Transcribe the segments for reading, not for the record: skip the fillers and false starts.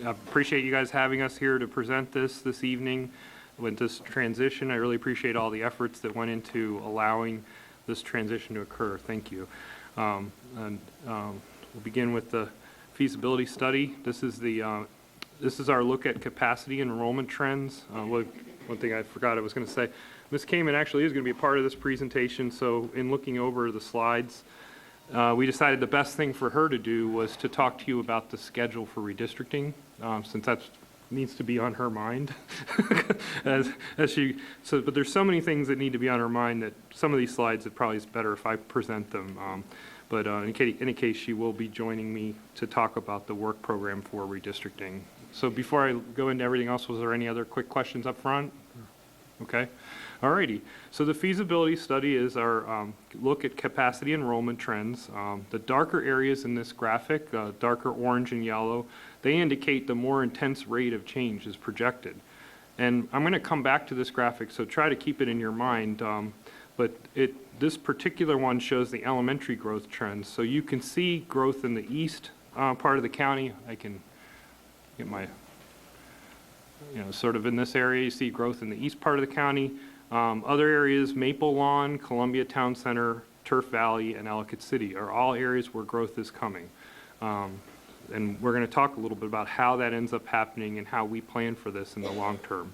I appreciate you guys having us here to present this evening with this transition. I really appreciate all the efforts that went into allowing this transition to occur. Thank you. We'll begin with the feasibility study. This is our look at capacity and enrollment trends. One thing I forgot I was going to say, Ms. Kamen actually is going to be a part of this presentation, so in looking over the slides, we decided the best thing for her to do was to talk to you about the schedule for redistricting, since that needs to be on her mind. But there's so many things that need to be on her mind that some of these slides, it probably is better if I present them. But in any case, she will be joining me to talk about the work program for redistricting. So before I go into everything else, was there any other quick questions up front? Okay. Alrighty. So the feasibility study is our look at capacity enrollment trends. The darker areas in this graphic, darker orange and yellow, they indicate the more intense rate of change is projected. And I'm going to come back to this graphic, so try to keep it in your mind. But this particular one shows the elementary growth trends. So you can see growth in the east part of the county. I can get my, sort of in this area, you see growth in the east part of the county. Other areas, Maple Lawn, Columbia Town Center, Turf Valley, and Ellicott City are all areas where growth is coming. And we're going to talk a little bit about how that ends up happening and how we plan for this in the long term.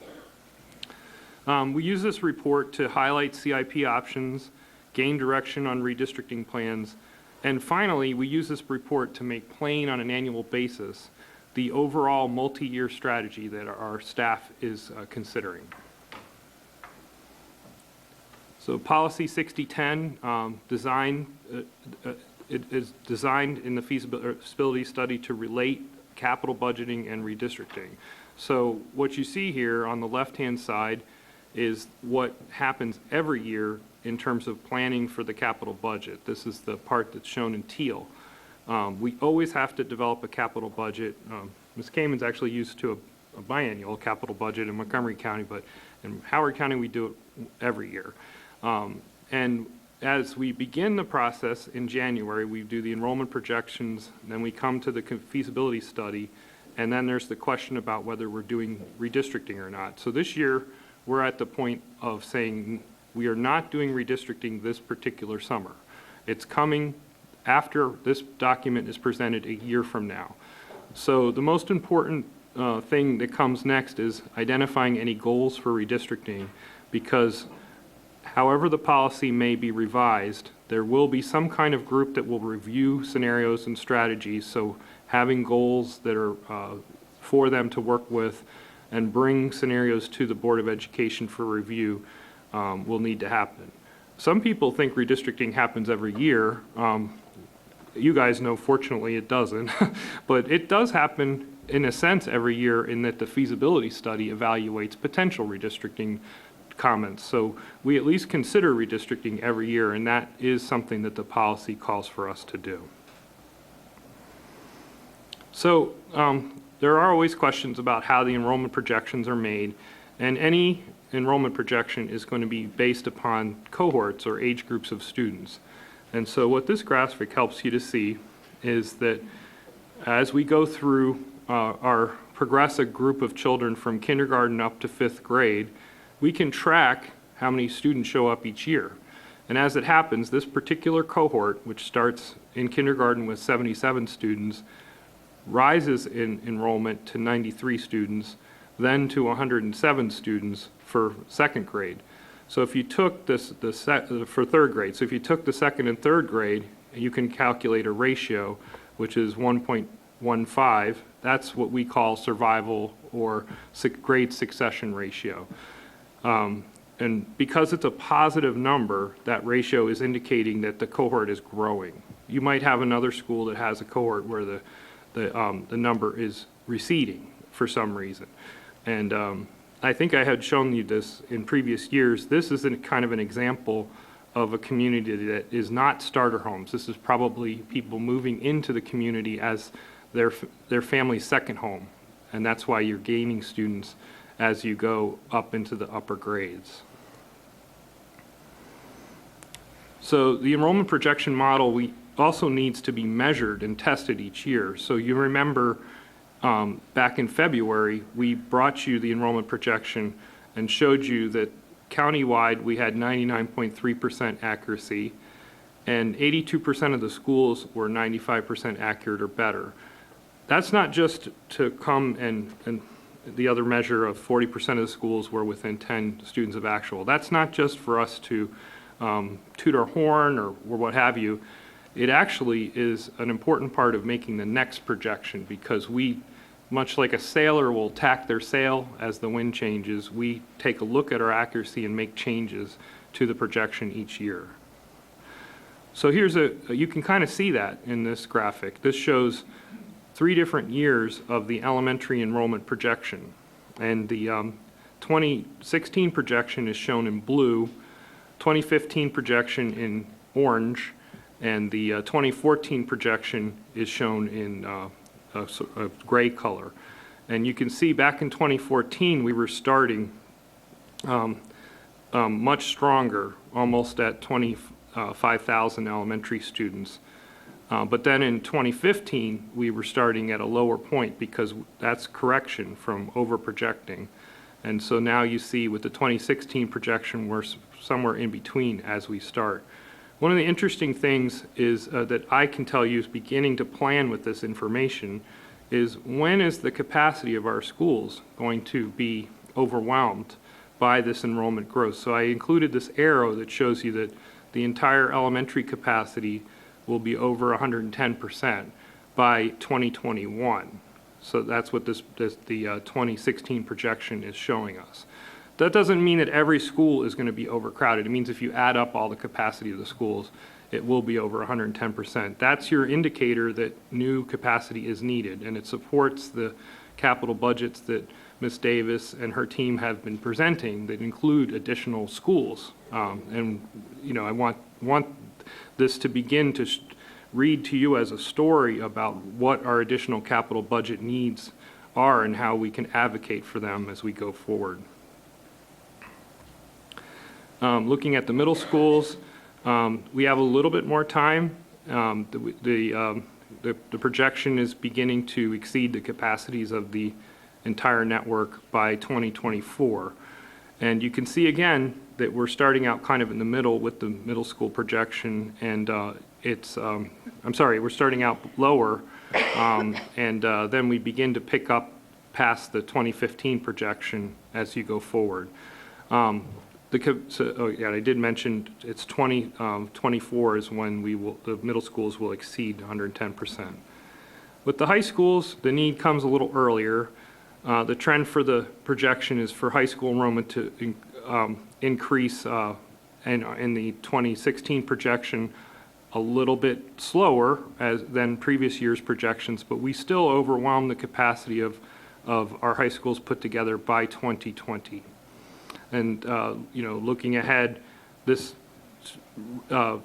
We use this report to highlight CIP options, gain direction on redistricting plans, and finally, we use this report to make plain on an annual basis the overall multi-year strategy that our staff is considering. So Policy 6010 it is designed in the feasibility study to relate capital budgeting and redistricting. So what you see here on the left-hand side is what happens every year in terms of planning for the capital budget. This is the part that's shown in teal. We always have to develop a capital budget. Ms. Kamen's actually used to a biannual capital budget in Montgomery County, but in Howard County we do it every year. And as we begin the process in January, we do the enrollment projections, then we come to the feasibility study, and then there's the question about whether we're doing redistricting or not. So this year, we're at the point of saying we are not doing redistricting this particular summer. It's coming after this document is presented a year from now. So the most important thing that comes next is identifying any goals for redistricting, because however the policy may be revised, there will be some kind of group that will review scenarios and strategies. So having goals that are for them to work with and bring scenarios to the Board of Education for review will need to happen. Some people think redistricting happens every year. You guys know, fortunately, it doesn't. But it does happen in a sense every year, in that the feasibility study evaluates potential redistricting comments. So we at least consider redistricting every year, and that is something that the policy calls for us to do. So there are always questions about how the enrollment projections are made, and any enrollment projection is going to be based upon cohorts or age groups of students. And so what this graphic helps you to see is that as we go through progress a group of children from kindergarten up to 5th grade, we can track how many students show up each year. And as it happens, this particular cohort, which starts in kindergarten with 77 students, rises in enrollment to 93 students, then to 107 students for 2nd grade. So if you took this for 3rd grade, so if you took the 2nd and 3rd grade, you can calculate a ratio, which is 1.15. That's what we call survival or grade succession ratio. And because it's a positive number, that ratio is indicating that the cohort is growing. You might have another school that has a cohort where the number is receding for some reason. And I think I had shown you this in previous years. This is kind of an example of a community that is not starter homes. This is probably people moving into the community as their family's second home. And that's why you're gaining students as you go up into the upper grades. So the enrollment projection model also needs to be measured and tested each year. So you remember back in February, we brought you the enrollment projection and showed you that countywide we had 99.3% accuracy, and 82% of the schools were 95% accurate or better. That's not just to come and the other measure of 40% of the schools were within 10 students of actual. That's not just for us to toot our horn or what have you. It actually is an important part of making the next projection, because we, much like a sailor will tack their sail as the wind changes, we take a look at our accuracy and make changes to the projection each year. So here's you can kind of see that in this graphic. This shows 3 different years of the elementary enrollment projection. And the 2016 projection is shown in blue, 2015 projection in orange, and the 2014 projection is shown in a gray color. And you can see back in 2014 we were starting much stronger, almost at 25,000 elementary students. But then in 2015 we were starting at a lower point, because that's correction from over projecting. And so now you see with the 2016 projection we're somewhere in between as we start. One of the interesting things is that I can tell you is beginning to plan with this information is, when is the capacity of our schools going to be overwhelmed by this enrollment growth? So I included this arrow that shows you that the entire elementary capacity will be over 110% by 2021. So that's what the 2016 projection is showing us. That doesn't mean that every school is going to be overcrowded. It means if you add up all the capacity of the schools, it will be over 110%. That's your indicator that new capacity is needed, and it supports the capital budgets that Ms. Davis and her team have been presenting that include additional schools. And you know, I want this to begin to read to you as a story about what our additional capital budget needs are and how we can advocate for them as we go forward. Looking at the middle schools, we have a little bit more time. The projection is beginning to exceed the capacities of the entire network by 2024. And you can see again that we're starting out kind of in the middle with the middle school projection, and we're starting out lower, and then we begin to pick up past the 2015 projection as you go forward. I did mention it's 2024 is when the middle schools will exceed 110%. With the high schools, the need comes a little earlier. The trend for the projection is for high school enrollment to increase in the 2016 projection a little bit slower than previous year's projections, but we still overwhelm the capacity of our high schools put together by 2020. And looking ahead, this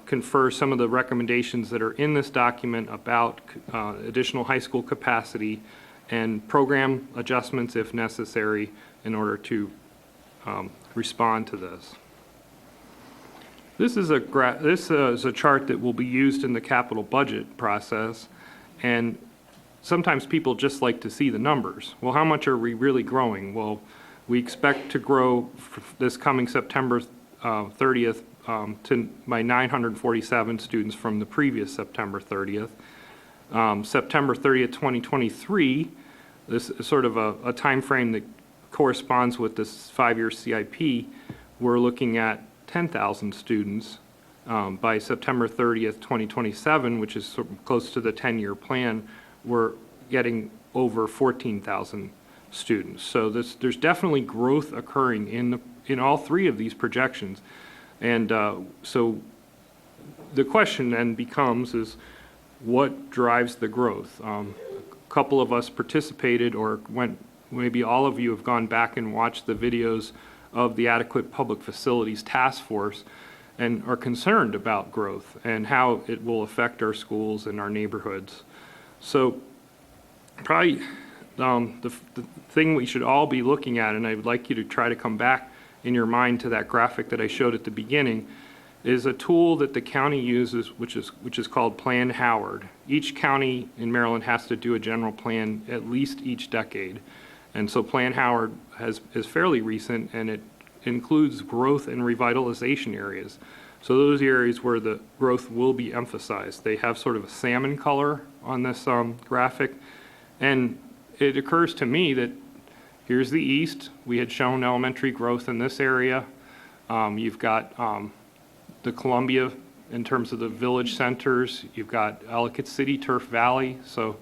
confers some of the recommendations that are in this document about additional high school capacity and program adjustments if necessary in order to respond to this. This is a chart that will be used in the capital budget process, and sometimes people just like to see the numbers. Well, how much are we really growing? Well, we expect to grow this coming September 30th by 947 students from the previous September 30th. September 30th, 2023, this is sort of a time frame that corresponds with this 5-year CIP. We're looking at 10,000 students. By September 30th, 2027, which is sort of close to the 10-year plan, we're getting over 14,000 students. So there's definitely growth occurring in all 3 of these projections. And so the question then becomes is what drives the growth? A couple of us participated, or maybe all of you have gone back and watched the videos of the Adequate Public Facilities Task Force and are concerned about growth and how it will affect our schools and our neighborhoods. So probably the thing we should all be looking at, and I would like you to try to come back in your mind to that graphic that I showed at the beginning, is a tool that the county uses, which is called Plan Howard. Each county in Maryland has to do a general plan at least each decade. And so Plan Howard is fairly recent, and it includes growth and revitalization areas. So those areas where the growth will be emphasized. They have sort of a salmon color on this graphic. And it occurs to me that here's the east. We had shown elementary growth in this area. You've got the Columbia in terms of the village centers. You've got Ellicott City, Turf Valley. So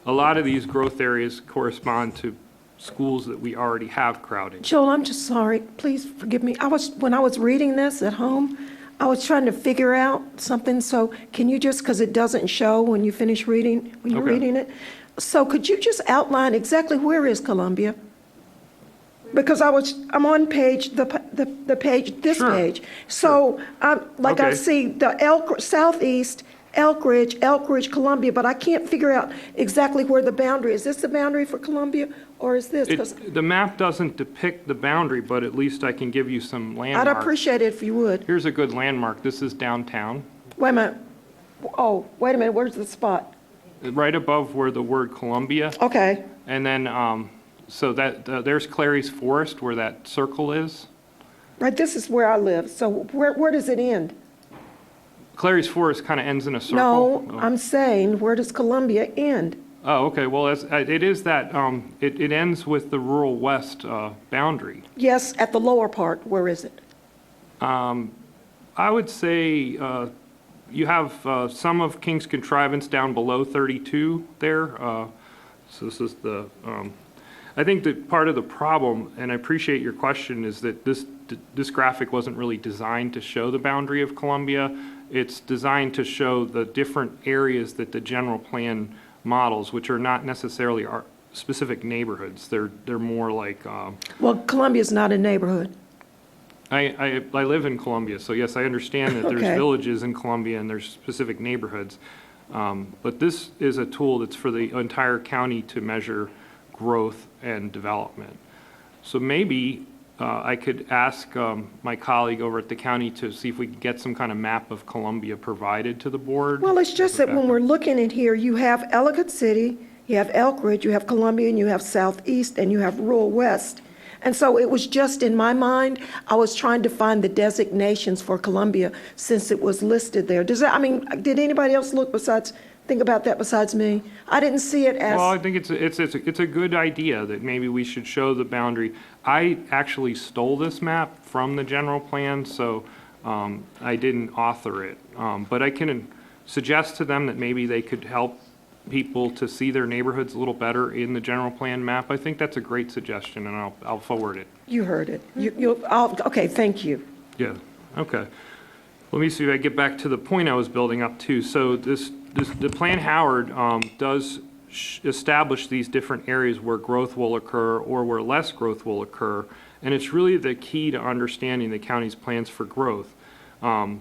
a lot of these growth areas correspond to schools that we already have crowding. Joel, I'm just sorry. Please forgive me. When I was reading this at home, I was trying to figure out something. So can you just, because it doesn't show when you finish reading, when you're reading it. So could you just outline exactly where is Columbia? Because I'm on page, the page, this Sure. page. So, I Okay. see the southeast, Elk Ridge, Columbia, but I can't figure out exactly where the boundary is. Is this the boundary for Columbia, or is this? 'Cause The map doesn't depict the boundary, but at least I can give you some I'd landmarks. appreciate it if you would. Here's a good landmark. This is downtown, Wait a minute. Oh, wait a minute, where's the spot? right above where the word Columbia. Okay, And then, so there's Clary's Forest where that circle is. right, this is where I live. So where does it end? Clary's Forest kind of ends in a circle. No, Oh. I'm saying, where does Columbia end? Oh, okay. Well, it is that, it ends with the rural west boundary. Yes, at the lower part, where is it? I would say you have some of King's Contrivance down below 32 there. So this is the, I think that part of the problem, and I appreciate your question, is that this graphic wasn't really designed to show the boundary of Columbia. It's designed to show the different areas that the general plan models, which are not necessarily our specific neighborhoods. They're more like. Well, Columbia's not a neighborhood. I live in Columbia, so yes, I understand that there's Okay. villages in Columbia and there's specific neighborhoods. But this is a tool that's for the entire county to measure growth and development. So maybe I could ask my colleague over at the county to see if we could get some kind of map of Columbia provided to the board. Well, it's just that when we're looking at here, you have Ellicott City, you have Elk Ridge, you have Columbia, and you have Southeast, and you have Rural West. And so it was just in my mind, I was trying to find the designations for Columbia since it was listed there. Does that, I mean, did anybody else think about that besides me? I didn't see it as. Well, I think it's a good idea that maybe we should show the boundary. I actually stole this map from the general plan, so I didn't author it. But I can suggest to them that maybe they could help people to see their neighborhoods a little better in the general plan map. I think that's a great suggestion, and I'll forward it. You heard it. Okay, thank you. Yeah, okay. Let me see if I get back to the point I was building up to. So the Plan Howard does establish these different areas where growth will occur or where less growth will occur, and it's really the key to understanding the county's plans for growth. And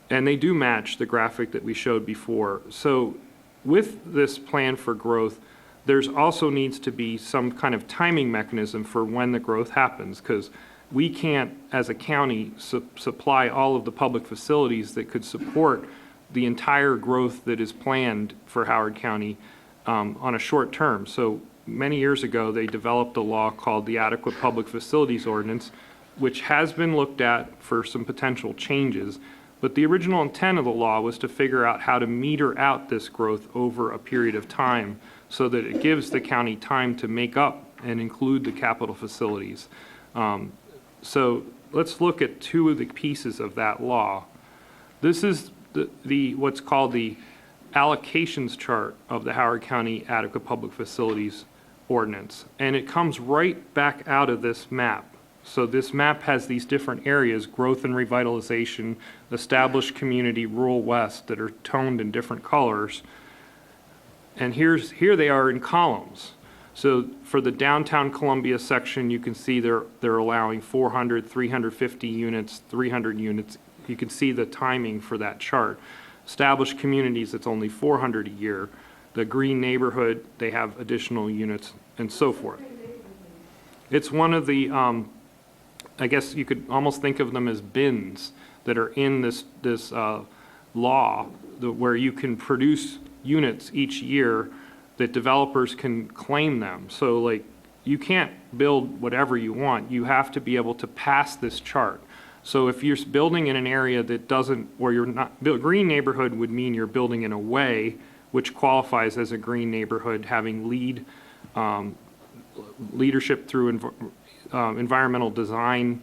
they do match the graphic that we showed before. So with this plan for growth, there's also needs to be some kind of timing mechanism for when the growth happens, because we can't, as a county, supply all of the public facilities that could support the entire growth that is planned for Howard County on a short term. So many years ago, they developed a law called the Adequate Public Facilities Ordinance, which has been looked at for some potential changes. But the original intent of the law was to figure out how to meter out this growth over a period of time so that it gives the county time to make up and include the capital facilities. So let's look at two of the pieces of that law. This is what's called the Allocations chart of the Howard County Adequate Public Facilities Ordinance. And it comes right back out of this map. So this map has these different areas, growth and revitalization, established community, rural west, that are toned in different colors. And here they are in columns. So for the downtown Columbia section, you can see they're allowing 400, 350 units, 300 units. You can see the timing for that chart. Established communities, it's only 400 a year. The green neighborhood, they have additional units and so forth. It's one of the, I guess you could almost think of them as bins that are in this law, where you can produce units each year that developers can claim them. So like, you can't build whatever you want. You have to be able to pass this chart. So if you're building in an area that doesn't, or you're not, green neighborhood would mean you're building in a way which qualifies as a green neighborhood, having leadership through environmental design,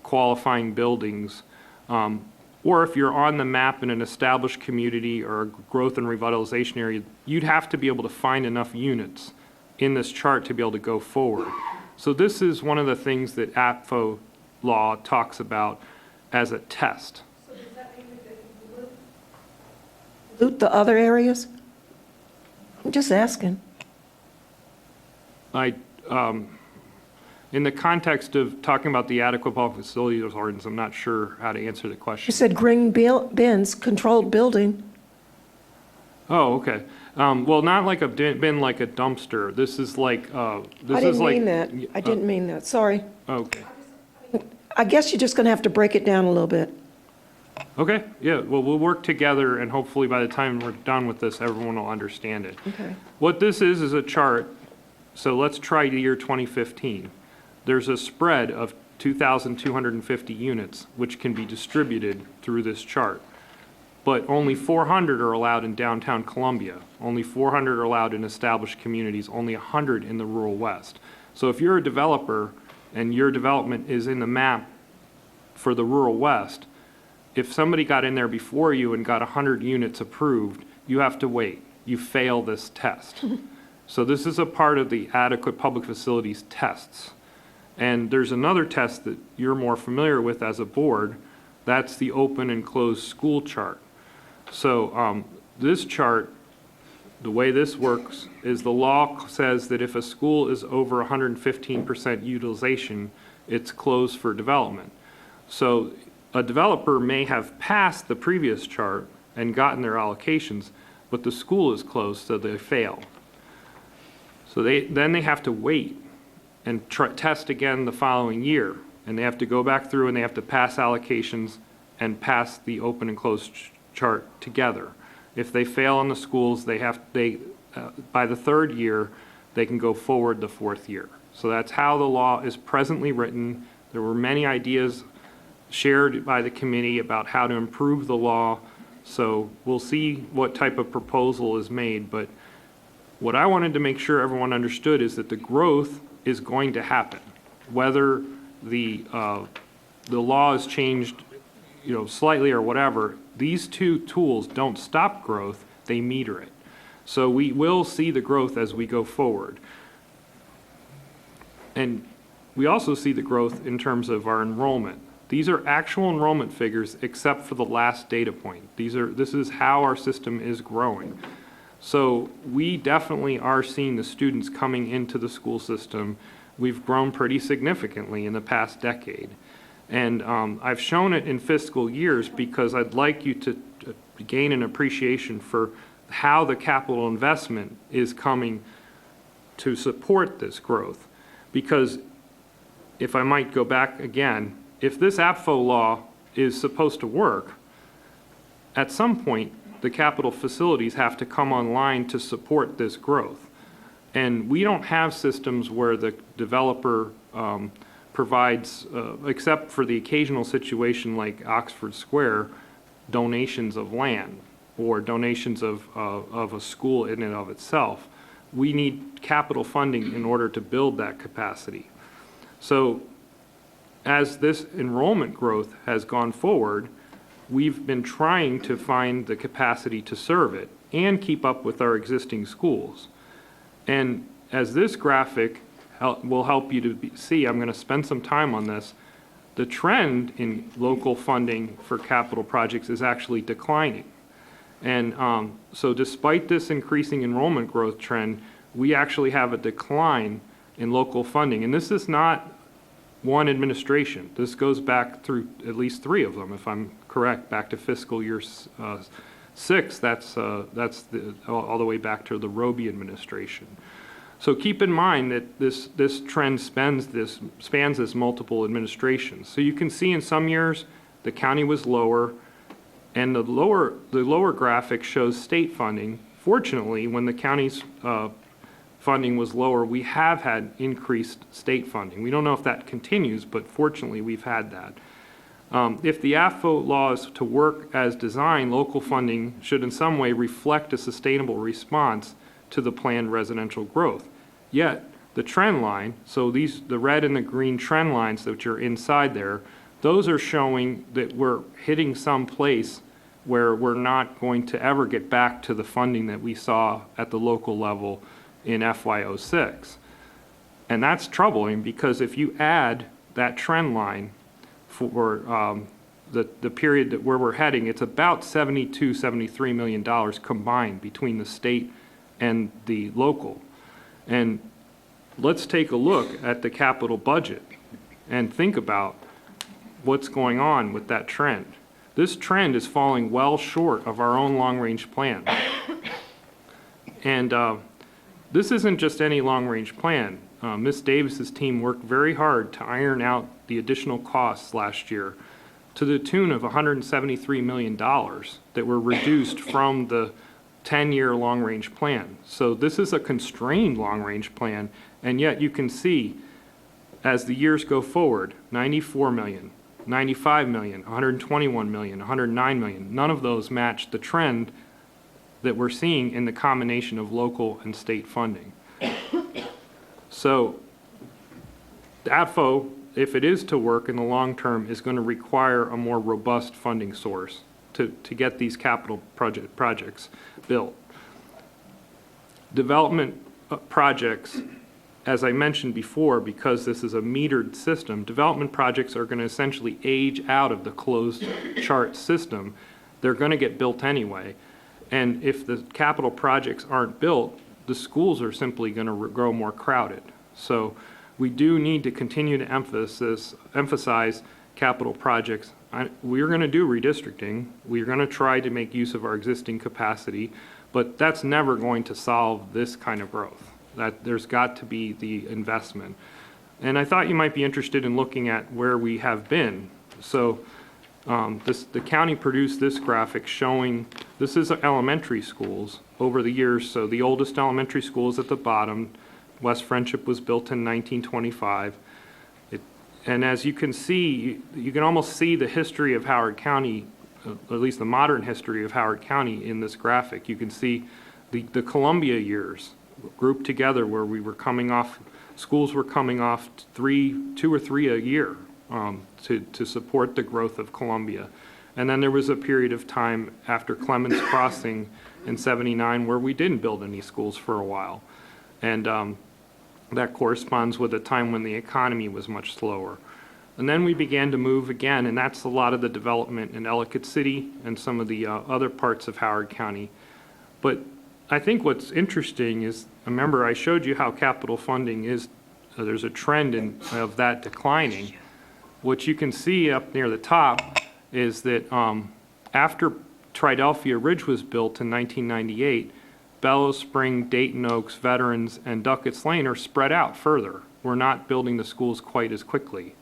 qualifying buildings, or if you're on the map in an established community or a growth and revitalization area, you'd have to be able to find enough units in this chart to be able to go forward. So this is one of the things that APFO law talks about as a test. So does that mean that they pollute the other areas? I'm just asking. In the context of talking about the adequate public facilities ordinance, I'm not sure how to answer the question. You said green bins, controlled building. Oh, okay. Well, not like a bin, like a dumpster. This is like, I didn't mean that. I didn't mean that. Sorry. Okay. I guess you're just going to have to break it down a little bit. Okay, yeah, well, we'll work together, and hopefully by the time we're done with this, everyone will understand it. Okay. What this is a chart. So let's try the year 2015. There's a spread of 2,250 units, which can be distributed through this chart. But only 400 are allowed in downtown Columbia. Only 400 are allowed in established communities, only 100 in the rural west. So if you're a developer and your development is in the map for the rural west, if somebody got in there before you and got 100 units approved, you have to wait. You fail this test. So this is a part of the adequate public facilities tests. And there's another test that you're more familiar with as a board. That's the open and closed school chart. So this chart, the way this works is the law says that if a school is over 115% utilization, it's closed for development. So a developer may have passed the previous chart and gotten their allocations, but the school is closed, so they fail. So then they have to wait and test again the following year. And they have to go back through and they have to pass allocations and pass the open and closed chart together. If they fail on the schools, by the third year, they can go forward the fourth year. So that's how the law is presently written. There were many ideas shared by the committee about how to improve the law. So we'll see what type of proposal is made. But what I wanted to make sure everyone understood is that the growth is going to happen, whether the law is changed, slightly or whatever. These two tools don't stop growth; they meter it. So we will see the growth as we go forward, and we also see the growth in terms of our enrollment. These are actual enrollment figures, except for the last data point. This is how our system is growing. So we definitely are seeing the students coming into the school system. We've grown pretty significantly in the past decade. And I've shown it in fiscal years because I'd like you to gain an appreciation for how the capital investment is coming to support this growth. Because if I might go back again, if this APFO law is supposed to work, at some point, the capital facilities have to come online to support this growth. And we don't have systems where the developer provides, except for the occasional situation like Oxford Square, donations of land or donations of a school in and of itself. We need capital funding in order to build that capacity. So as this enrollment growth has gone forward, we've been trying to find the capacity to serve it and keep up with our existing schools. And as this graphic will help you to see, I'm going to spend some time on this, the trend in local funding for capital projects is actually declining. And so despite this increasing enrollment growth trend, we actually have a decline in local funding. And this is not one administration. This goes back through at least 3 of them, if I'm correct, back to fiscal year 6. That's all the way back to the Roby administration. So keep in mind that this trend spans this multiple administrations. So you can see in some years the county was lower, and the lower graphic shows state funding. Fortunately, when the county's funding was lower, we have had increased state funding. We don't know if that continues, but fortunately, we've had that. If the AFPO law is to work as designed, local funding should in some way reflect a sustainable response to the planned residential growth. Yet, the trend line, so the red and the green trend lines that are inside there, those are showing that we're hitting some place where we're not going to ever get back to the funding that we saw at the local level in FY06. And that's troubling, because if you add that trend line for the period where we're heading, it's about $73 million combined between the state and the local. And let's take a look at the capital budget and think about what's going on with that trend. This trend is falling well short of our own long-range plan. And this isn't just any long-range plan. Ms. Davis's team worked very hard to iron out the additional costs last year to the tune of $173 million that were reduced from the 10-year long-range plan. So this is a constrained long-range plan, and yet you can see as the years go forward, 94 million, 95 million, 121 million, 109 million, none of those match the trend that we're seeing in the combination of local and state funding. So the APFO, if it is to work in the long term, is going to require a more robust funding source to get these capital projects built. Development projects, as I mentioned before, because this is a metered system, development projects are going to essentially age out of the closed chart system. They're going to get built anyway. And if the capital projects aren't built, the schools are simply going to grow more crowded. So we do need to continue to emphasize capital projects. We're going to do redistricting. We're going to try to make use of our existing capacity, but that's never going to solve this kind of growth. That there's got to be the investment. And I thought you might be interested in looking at where we have been. So the county produced this graphic showing, this is elementary schools over the years. So the oldest elementary school is at the bottom. West Friendship was built in 1925. And as you can see, you can almost see the history of Howard County, at least the modern history of Howard County in this graphic. You can see the Columbia years grouped together where we were coming off, schools were coming off two or three a year to support the growth of Columbia. And then there was a period of time after Clemens Crossing in '79 where we didn't build any schools for a while. And that corresponds with a time when the economy was much slower. And then we began to move again, and that's a lot of the development in Ellicott City and some of the other parts of Howard County. But I think what's interesting is, remember I showed you how capital funding is, there's a trend of that declining. What you can see up near the top is that after Triadelphia Ridge was built in 1998, Bellows Spring, Dayton Oaks, Veterans, and Duckett's Lane are spread out further. We're not building the schools quite as quickly.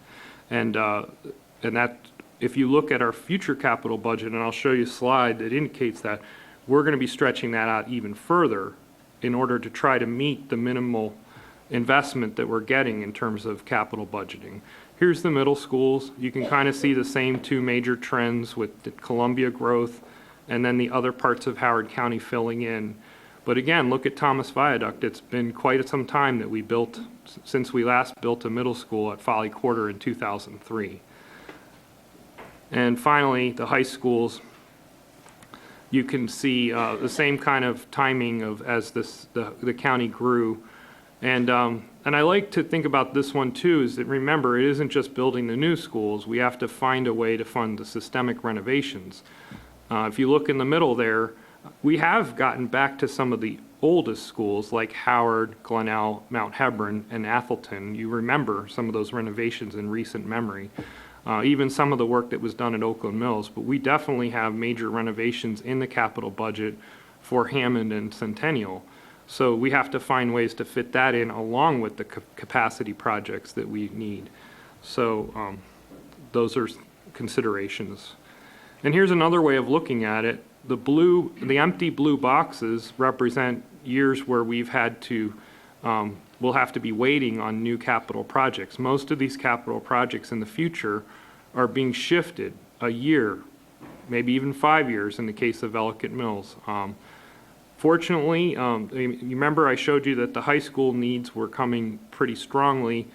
And that, if you look at our future capital budget, and I'll show you a slide that indicates that, we're going to be stretching that out even further in order to try to meet the minimal investment that we're getting in terms of capital budgeting. Here's the middle schools. You can kind of see the same two major trends with the Columbia growth and then the other parts of Howard County filling in. But again, look at Thomas Viaduct. It's been quite some time that we built, since we last built a middle school at Folly Quarter in 2003. And finally, the high schools. You can see the same kind of timing of as the county grew. And I like to think about this one too, is that remember, it isn't just building the new schools. We have to find a way to fund the systemic renovations. If you look in the middle there, we have gotten back to some of the oldest schools like Howard, Glenelg, Mount Hebron, and Athelton. You remember some of those renovations in recent memory. Even some of the work that was done at Oakland Mills, but we definitely have major renovations in the capital budget for Hammond and Centennial. So we have to find ways to fit that in along with the capacity projects that we need. So those are considerations. And here's another way of looking at it. The empty blue boxes represent years where we've had to, we'll have to be waiting on new capital projects. Most of these capital projects in the future are being shifted a year, maybe even 5 years in the case of Ellicott Mills. Fortunately, you remember I showed you that the high school needs were coming pretty strongly.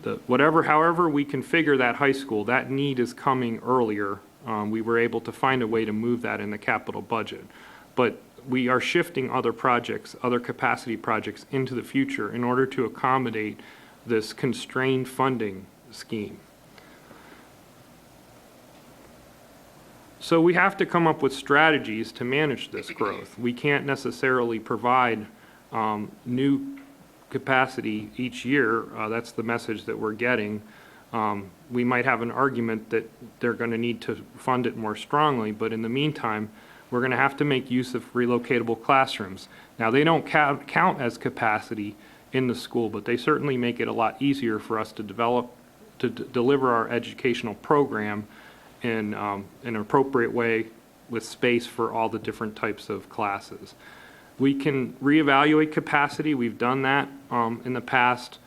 However we configure that high school, that need is coming earlier. We were able to find a way to move that in the capital budget. But we are shifting other projects, other capacity projects into the future in order to accommodate this constrained funding scheme. So we have to come up with strategies to manage this growth. We can't necessarily provide new capacity each year. That's the message that we're getting. We might have an argument that they're going to need to fund it more strongly, but in the meantime, we're going to have to make use of relocatable classrooms. Now, they don't count as capacity in the school, but they certainly make it a lot easier for us to deliver our educational program in an appropriate way with space for all the different types of classes. We can reevaluate capacity. We've done that in the past.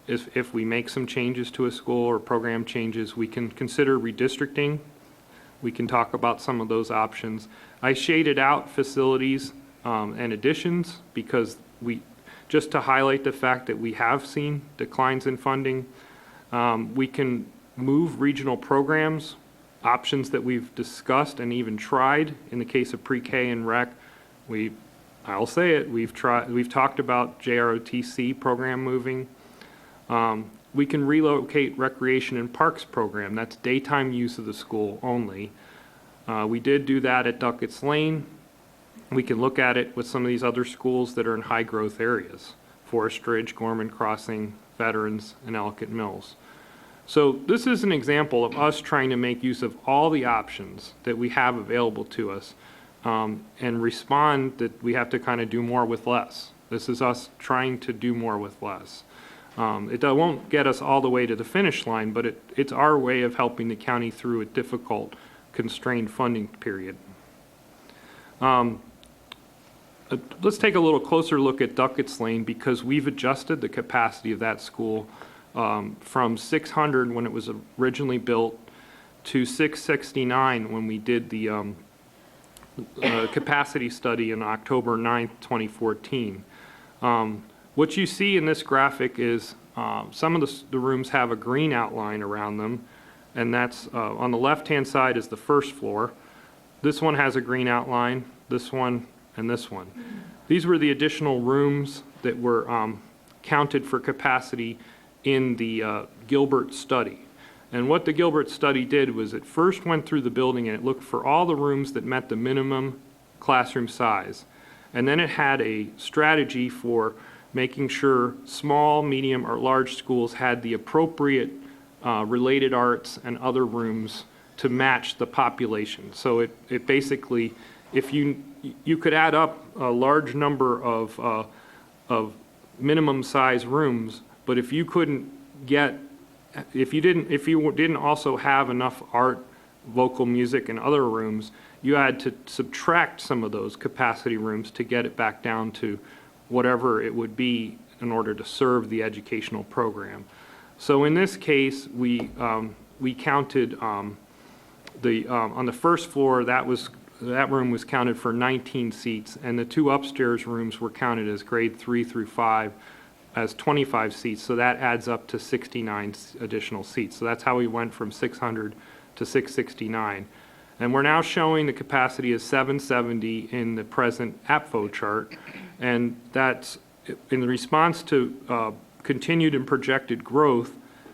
If we make some changes to a school or program changes, we can consider redistricting. We can talk about some of those options. I shaded out facilities and additions because just to highlight the fact that we have seen declines in funding. We can move regional programs, options that we've discussed and even tried. In the case of pre-K and rec, I'll say it, we've talked about JROTC program moving. We can relocate recreation and parks program. That's daytime use of the school only. We did do that at Duckett's Lane. We can look at it with some of these other schools that are in high growth areas, Forest Ridge, Gorman Crossing, Veterans, and Ellicott Mills. So this is an example of us trying to make use of all the options that we have available to us and respond that we have to kind of do more with less. This is us trying to do more with less. It won't get us all the way to the finish line, but it's our way of helping the county through a difficult, constrained funding period. Let's take a little closer look at Duckett's Lane because we've adjusted the capacity of that school from 600 when it was originally built to 669 when we did the capacity study on October 9th, 2014. What you see in this graphic is some of the rooms have a green outline around them, and that's on the left-hand side is the first floor. This one has a green outline, this one, and this one. These were the additional rooms that were counted for capacity in the Gilbert study. And what the Gilbert study did was it first went through the building and it looked for all the rooms that met the minimum classroom size. And then it had a strategy for making sure small, medium, or large schools had the appropriate related arts and other rooms to match the population. So it basically, if you could add up a large number of minimum size rooms, but if you didn't also have enough art, vocal music, and other rooms, you had to subtract some of those capacity rooms to get it back down to whatever it would be in order to serve the educational program. So in this case, we counted on the first floor, that room was counted for 19 seats, and the two upstairs rooms were counted as grade 3 through 5 as 25 seats, so that adds up to 69 additional seats. So that's how we went from 600 to 669. And we're now showing the capacity as 770 in the present APFO chart, and that's in response to continued and projected growth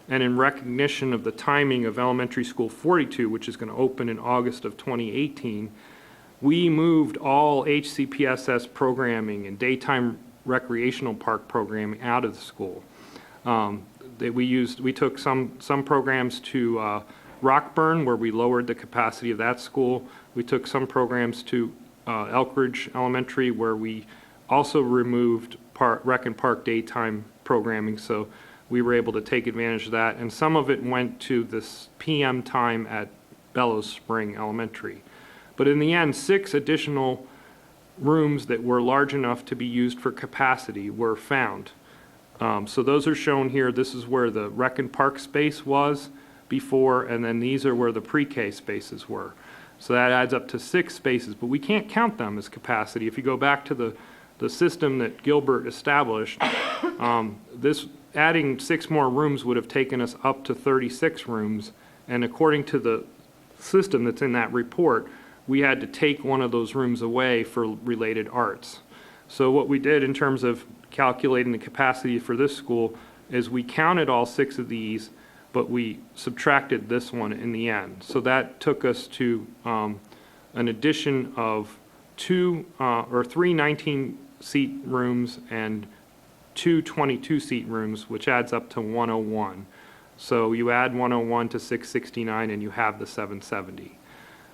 and in recognition of the timing of Elementary School 42, which is going to open in August of 2018, we moved all Hcpss programming and daytime recreational park programming out of the school. We took some programs to Rockburn, where we lowered the capacity of that school. We took some programs to Elkridge Elementary, where we also removed rec and park daytime programming. So we were able to take advantage of that. And some of it went to this PM time at Bellows Spring Elementary. But in the end, 6 additional rooms that were large enough to be used for capacity were found. So those are shown here. This is where the rec and park space was before, and then these are where the pre-K spaces were. So that adds up to 6 spaces, but we can't count them as capacity. If you go back to the system that Gilbert established, this adding 6 more rooms would have taken us up to 36 rooms, and according to the system that's in that report, we had to take one of those rooms away for related arts. So what we did in terms of calculating the capacity for this school is we counted all 6 of these, but we subtracted this one in the end. So that took us to an addition of 3 19-seat rooms and 2 22-seat rooms, which adds up to 101. So you add 101 to 669 and you have the 770.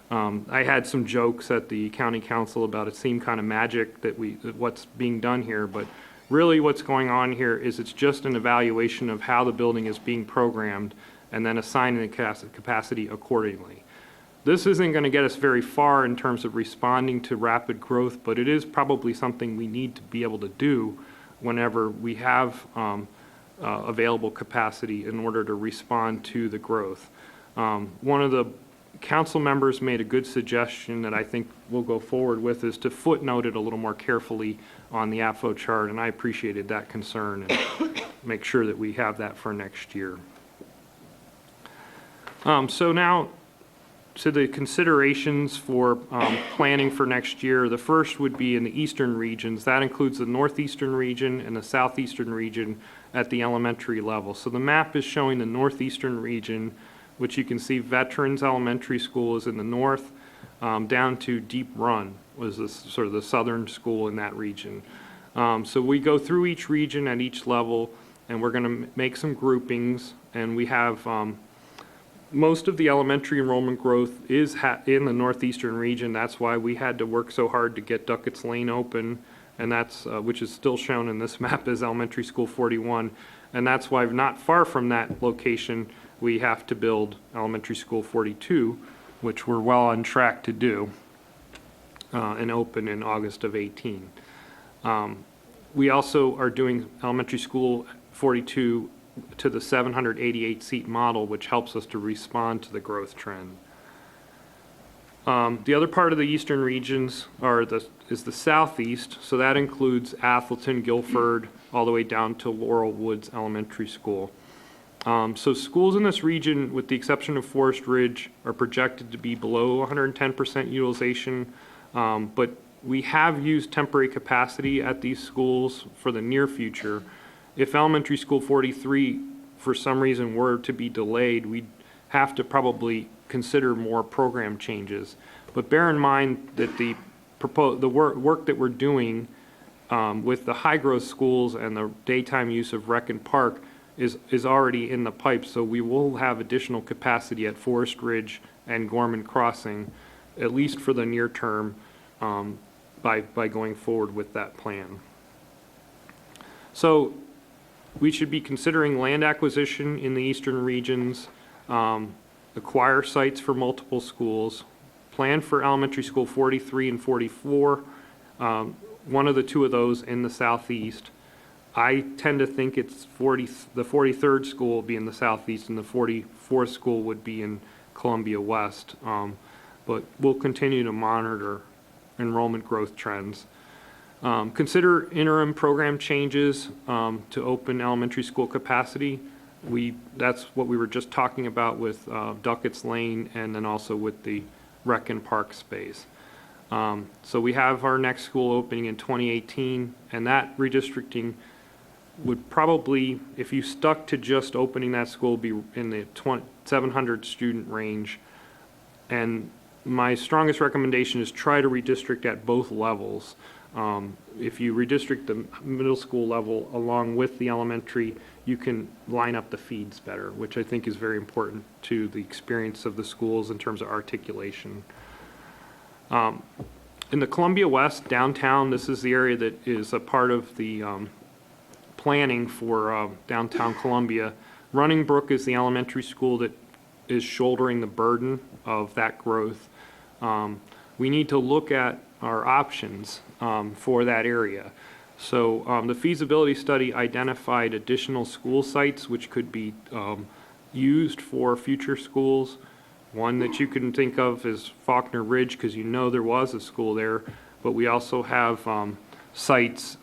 I had some jokes at the county council about it seemed kind of magic that what's being done here, but really what's going on here is it's just an evaluation of how the building is being programmed and then assigning the capacity accordingly. This isn't going to get us very far in terms of responding to rapid growth, but it is probably something we need to be able to do whenever we have available capacity in order to respond to the growth. One of the council members made a good suggestion that I think we'll go forward with is to footnote it a little more carefully on the APFO chart, and I appreciated that concern and make sure that we have that for next year. So now to the considerations for planning for next year. The first would be in the eastern regions. That includes the northeastern region and the southeastern region at the elementary level. So the map is showing the northeastern region, which you can see Veterans Elementary School is in the north, down to Deep Run was this, sort of the southern school in that region. So we go through each region at each level, and we're going to make some groupings, and we have most of the elementary enrollment growth is in the northeastern region. That's why we had to work so hard to get Duckett's Lane open, and that's which is still shown in this map as Elementary School 41, and that's why not far from that location we have to build Elementary School 42, which we're well on track to do and open in August of 18. We also are doing Elementary School 42 to the 788 seat model, which helps us to respond to the growth trend. The other part of the eastern regions is the southeast, so that includes Atholton, Guilford, all the way down to Laurel Woods Elementary School. So schools in this region, with the exception of Forest Ridge, are projected to be below 110% utilization, but we have used temporary capacity at these schools for the near future. If Elementary School 43, for some reason, were to be delayed, we'd have to probably consider more program changes. But bear in mind that the work that we're doing with the high-growth schools and the daytime use of rec and park is already in the pipe, so we will have additional capacity at Forest Ridge and Gorman Crossing, at least for the near term, by going forward with that plan. So we should be considering land acquisition in the eastern regions, acquire sites for multiple schools, plan for Elementary School 43 and 44, one of the 2 of those in the southeast. I tend to think it's the 43rd school will be in the southeast and the 44th school would be in Columbia West, but we'll continue to monitor enrollment growth trends. Consider interim program changes to open elementary school capacity. That's what we were just talking about with Duckett's Lane and then also with the rec and park space. So we have our next school opening in 2018, and that redistricting would probably, if you stuck to just opening that school, be in the 700 student range. And my strongest recommendation is try to redistrict at both levels. If you redistrict the middle school level along with the elementary, you can line up the feeds better, which I think is very important to the experience of the schools in terms of articulation. In the Columbia West downtown, this is the area that is a part of the planning for downtown Columbia. Running Brook is the elementary school that is shouldering the burden of that growth. We need to look at our options for that area. So the feasibility study identified additional school sites which could be used for future schools. One that you can think of is Faulkner Ridge, because you know there was a school there, but we also have sites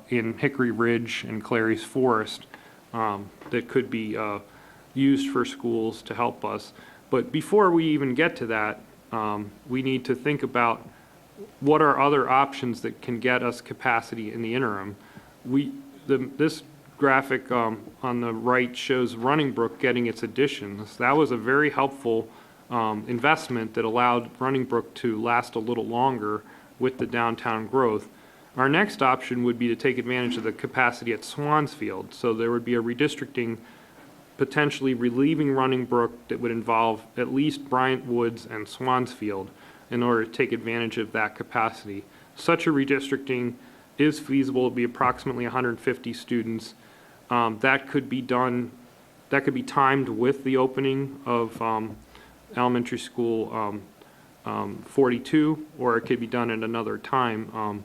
in Hickory Ridge and Clary's Forest that could be used for schools to help us. But before we even get to that, we need to think about what are other options that can get us capacity in the interim. This graphic on the right shows Running Brook getting its additions. That was a very helpful investment that allowed Running Brook to last a little longer with the downtown growth. Our next option would be to take advantage of the capacity at Swansfield. So there would be a redistricting potentially relieving Running Brook that would involve at least Bryant Woods and Swansfield in order to take advantage of that capacity. Such a redistricting is feasible. It would be approximately 150 students. That could be done, that could be timed with the opening of elementary school 42, or it could be done at another time.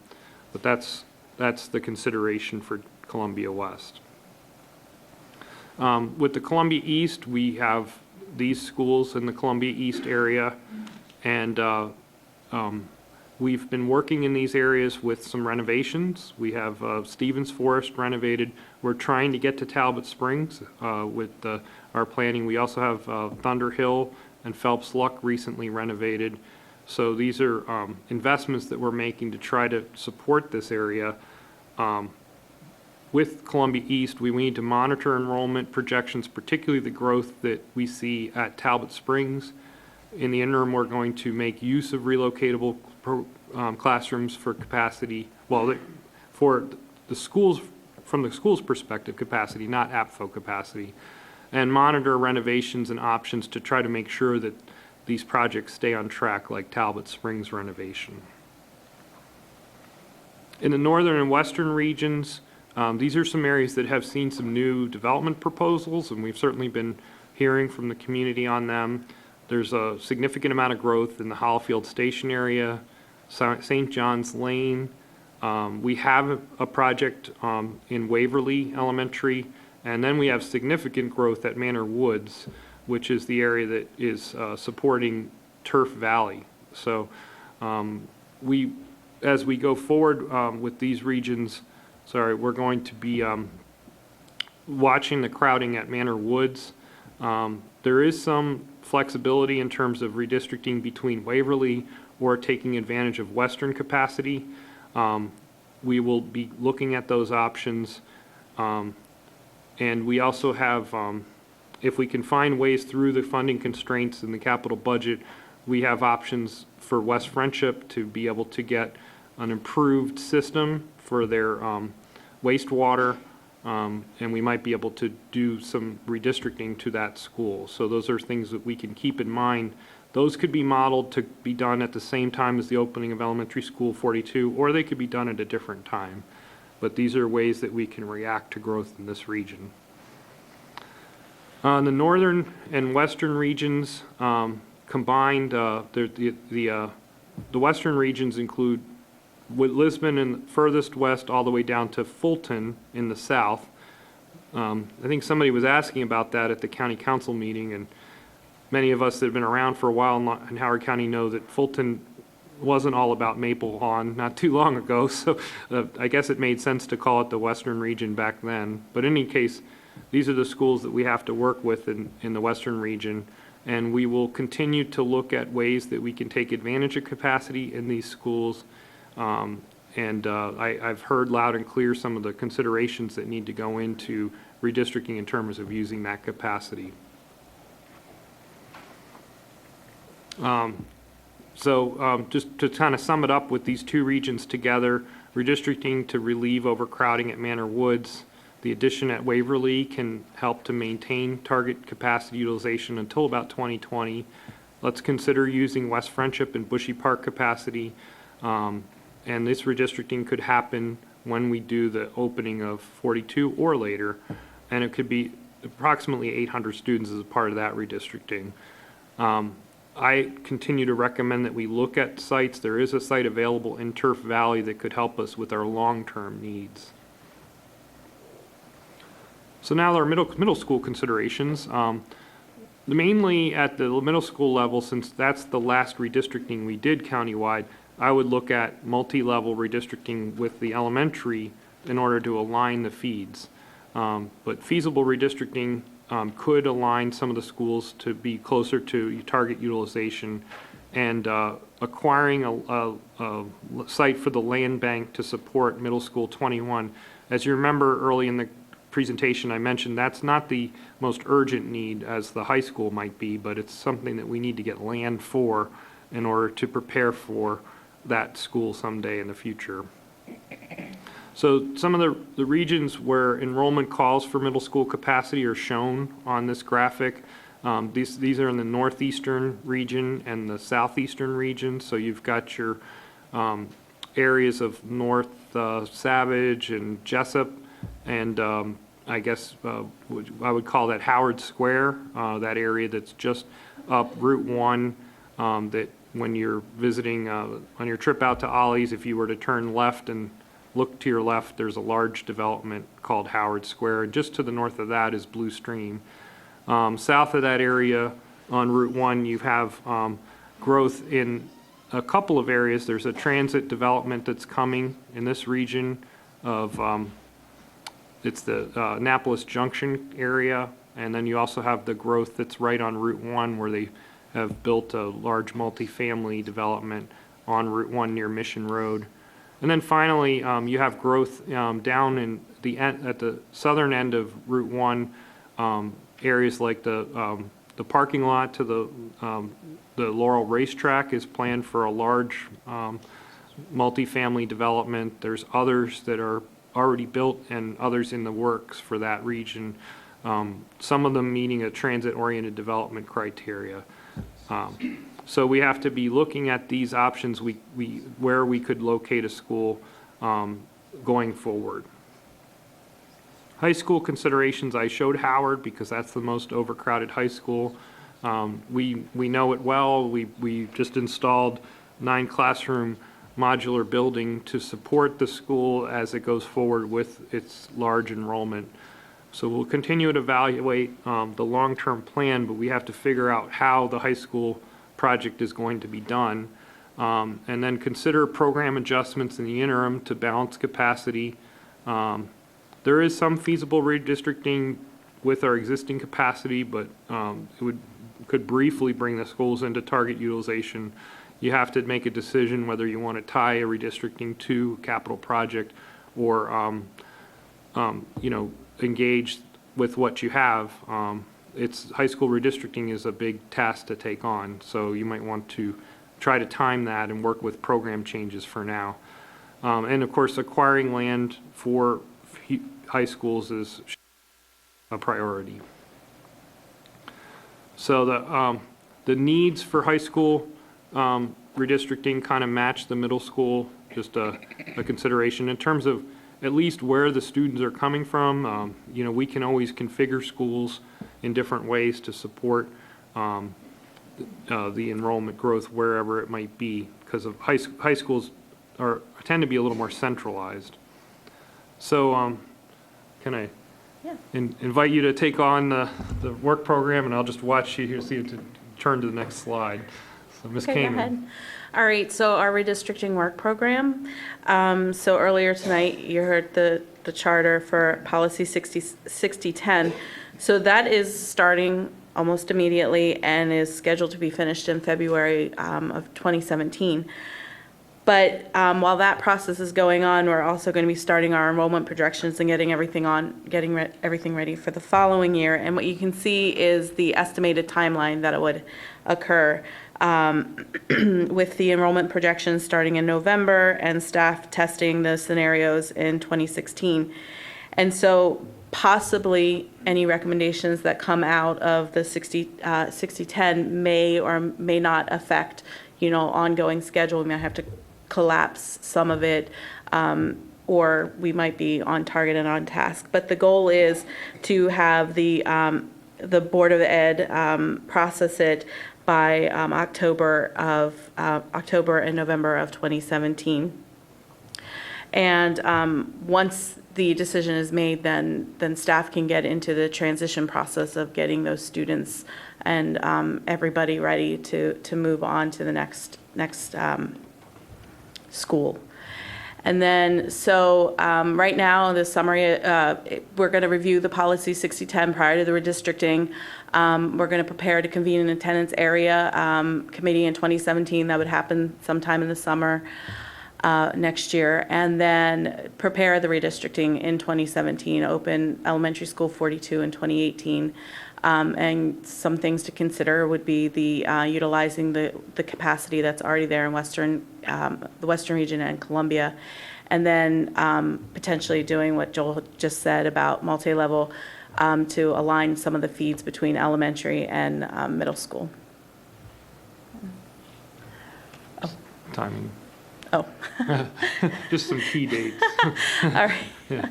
But that's the consideration for Columbia West. With the Columbia East, we have these schools in the Columbia East area, and we've been working in these areas with some renovations. We have Stevens Forest renovated. We're trying to get to Talbot Springs with our planning. We also have Thunder Hill and Phelps Luck recently renovated. So these are investments that we're making to try to support this area. With Columbia East, we need to monitor enrollment projections, particularly the growth that we see at Talbot Springs. In the interim, we're going to make use of relocatable classrooms for capacity, well, for the schools, from the school's perspective, capacity, not APFO capacity, and monitor renovations and options to try to make sure that these projects stay on track, like Talbot Springs renovation. In the northern and western regions, these are some areas that have seen some new development proposals, and we've certainly been hearing from the community on them. There's a significant amount of growth in the Hollifield Station area, St. John's Lane. We have a project in Waverly Elementary, and then we have significant growth at Manor Woods, which is the area that is supporting Turf Valley. So as we go forward with these regions, we're going to be watching the crowding at Manor Woods. There is some flexibility in terms of redistricting between Waverly or taking advantage of western capacity. We will be looking at those options. And we also have, if we can find ways through the funding constraints in the capital budget, we have options for West Friendship to be able to get an improved system for their wastewater, and we might be able to do some redistricting to that school. So those are things that we can keep in mind. Those could be modeled to be done at the same time as the opening of elementary school 42, or they could be done at a different time. But these are ways that we can react to growth in this region. The northern and western regions combined, the western regions include Lisbon in the furthest west all the way down to Fulton in the south. I think somebody was asking about that at the county council meeting, and many of us that have been around for a while in Howard County know that Fulton wasn't all about Maple Lawn not too long ago, so I guess it made sense to call it the western region back then. But in any case, these are the schools that we have to work with in the western region, and we will continue to look at ways that we can take advantage of capacity in these schools. I've heard loud and clear some of the considerations that need to go into redistricting in terms of using that capacity. Just to kind of sum it up with these two regions together, redistricting to relieve overcrowding at Manor Woods. The addition at Waverly can help to maintain target capacity utilization until about 2020. Let's consider using West Friendship and Bushy Park capacity. And this redistricting could happen when we do the opening of 42 or later, and it could be approximately 800 students as a part of that redistricting. I continue to recommend that we look at sites. There is a site available in Turf Valley that could help us with our long-term needs. So now our middle school considerations. Mainly at the middle school level, since that's the last redistricting we did countywide, I would look at multi-level redistricting with the elementary in order to align the feeds. But feasible redistricting could align some of the schools to be closer to target utilization, and acquiring a site for the land bank to support middle school 21. As you remember early in the presentation I mentioned, that's not the most urgent need as the high school might be, but it's something that we need to get land for in order to prepare for that school someday in the future. So some of the regions where enrollment calls for middle school capacity are shown on this graphic. These are in the northeastern region and the southeastern region. So you've got your areas of North Savage and Jessup, and I guess I would call that Howard Square, that area that's just up Route 1, that when you're visiting on your trip out to Ollie's, if you were to turn left and look to your left, there's a large development called Howard Square, and just to the north of that is Blue Stream. South of that area on Route 1, you have growth in a couple of areas. There's a transit development that's coming in this region of it's the Annapolis Junction area, and then you also have the growth that's right on Route 1 where they have built a large multifamily development on Route 1 near Mission Road. And then finally, you have growth down in at the southern end of Route 1, areas like the parking lot to the Laurel Racetrack is planned for a large multifamily development. There's others that are already built and others in the works for that region, some of them meeting a transit-oriented development criteria. So we have to be looking at these options where we could locate a school going forward. High school considerations, I showed Howard because that's the most overcrowded high school. We know it well. We just installed 9 classroom modular building to support the school as it goes forward with its large enrollment. So we'll continue to evaluate the long-term plan, but we have to figure out how the high school project is going to be done, and then consider program adjustments in the interim to balance capacity. There is some feasible redistricting with our existing capacity, but it could briefly bring the schools into target utilization. You have to make a decision whether you want to tie a redistricting to capital project or engage with what you have. It's high school redistricting is a big task to take on, so you might want to try to time that and work with program changes for now. And of course, acquiring land for high schools is a priority. So the needs for high school redistricting kind of match the middle school, just a consideration in terms of at least where the students are coming from. We can always configure schools in different ways to support the enrollment growth wherever it might be, because of high schools tend to be a little more centralized. So can I invite you to take on the work program, and I'll just watch you here, see you to turn to the next slide. So Ms. Okay, go ahead. All right, so our redistricting work program. So earlier tonight, you heard the charter for policy 6010. So that is starting almost immediately and is scheduled to be finished in February of 2017. But while that process is going on, we're also going to be starting our enrollment projections and getting everything everything ready for the following year. And what you can see is the estimated timeline that it would occur. With the enrollment projections starting in November and staff testing the scenarios in 2016. And so possibly any recommendations that come out of the 6010 may or may not affect, ongoing schedule. We might have to collapse some of it or we might be on target and on task. But the goal is to have the Board of Ed process it by October and November of 2017. And once the decision is made, then staff can get into the transition process of getting those students and everybody ready to move on to the next school. And then, so right now, the summary, we're going to review the policy 6010 prior to the redistricting. We're going to prepare to convene an attendance area committee in 2017. That would happen sometime in the summer next year. And then prepare the redistricting in 2017, open elementary school 42 in 2018. And some things to consider would be the utilizing the capacity that's already there in the Western region and Columbia, and then potentially doing what Joel just said about multi-level to align some of the feeds between elementary and middle school. Timing. Oh. Just some key dates. All right. Yeah,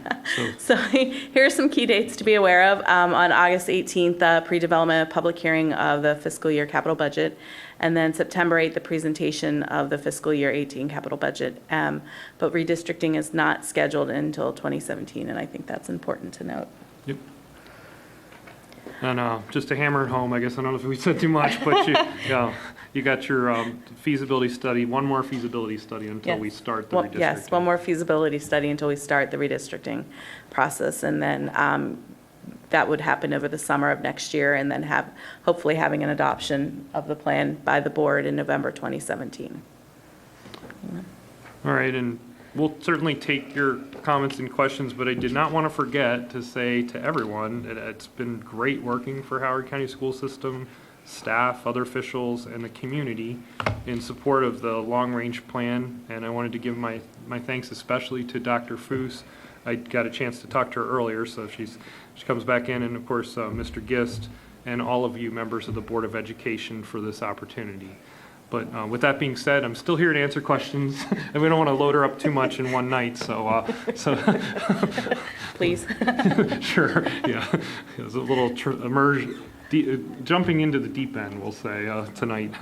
So here are some key dates to be aware of. On August 18th, pre-development public hearing of the fiscal year capital budget. And then September 8th, the presentation of the fiscal year 18 capital budget. But redistricting is not scheduled until 2017, and I think that's important to note. Yep. And just to hammer it home, I guess, I don't know if we said too much, but you got your feasibility study, one more feasibility study until we start the redistricting. Yes, one more feasibility study until we start the redistricting process, and then that would happen over the summer of next year, and then hopefully having an adoption of the plan by the board in November 2017. All right, and we'll certainly take your comments and questions, but I did not want to forget to say to everyone that it's been great working for Howard County School System, staff, other officials, and the community in support of the long-range plan. And I wanted to give my thanks especially to Dr. Foose. I got a chance to talk to her earlier, so she comes back in, and of course, Mr. Gist, and all of you members of the Board of Education for this opportunity. But with that being said, I'm still here to answer questions, and we don't want to load her up too much in one night, so Please. Sure, yeah. It's a little jumping into the deep end, we'll say, tonight.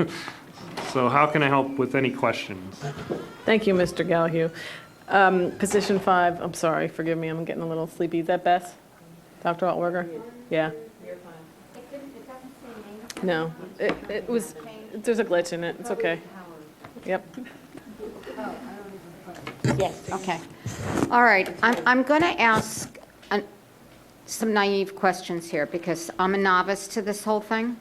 So how can I help with any questions? Thank you, Mr. Gallahue. Position 5, I'm sorry, forgive me, I'm getting a little sleepy. Is that Bess? Dr. Altwerger? Yeah. No, it was, there's a glitch in it, it's okay. Yep. Yes, okay. All right, I'm going to ask some naive questions here because I'm a novice to this whole thing.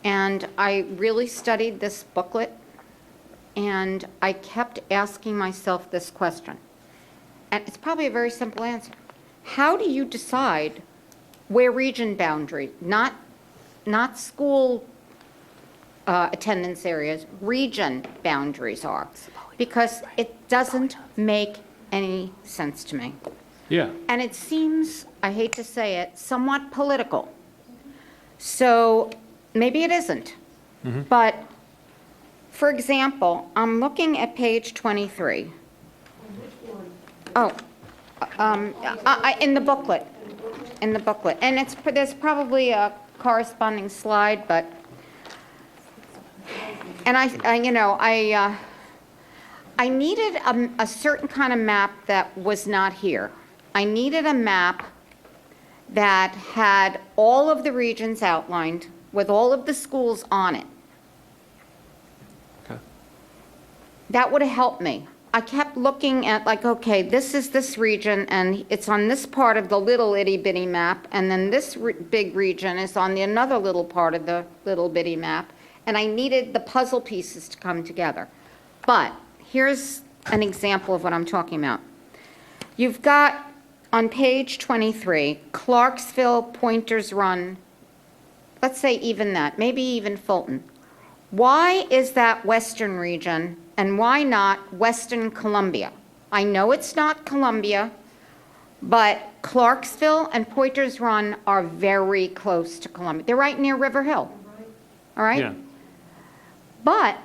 And I really studied this booklet, and I kept asking myself this question. And it's probably a very simple answer. How do you decide where region boundary, not school attendance areas, region boundaries are? Because it doesn't make any sense to me. Yeah. And it seems, I hate to say it, somewhat political. So maybe it isn't. But for example, I'm looking at page 23. Oh, in the booklet. In the booklet. And there's probably a corresponding slide, but, and I needed a certain kind of map that was not here. I needed a map that had all of the regions outlined with all of the schools on it. Okay. That would have helped me. I kept looking at like, okay, this is this region and it's on this part of the little itty bitty map, and then this big region is on another little part of the little bitty map, and I needed the puzzle pieces to come together. But here's an example of what I'm talking about. You've got on page 23, Clarksville, Pointers Run, let's say even that, maybe even Fulton. Why is that Western region and why not Western Columbia? I know it's not Columbia, but Clarksville and Pointers Run are very close to Columbia. They're right near River Hill, all right? Yeah. But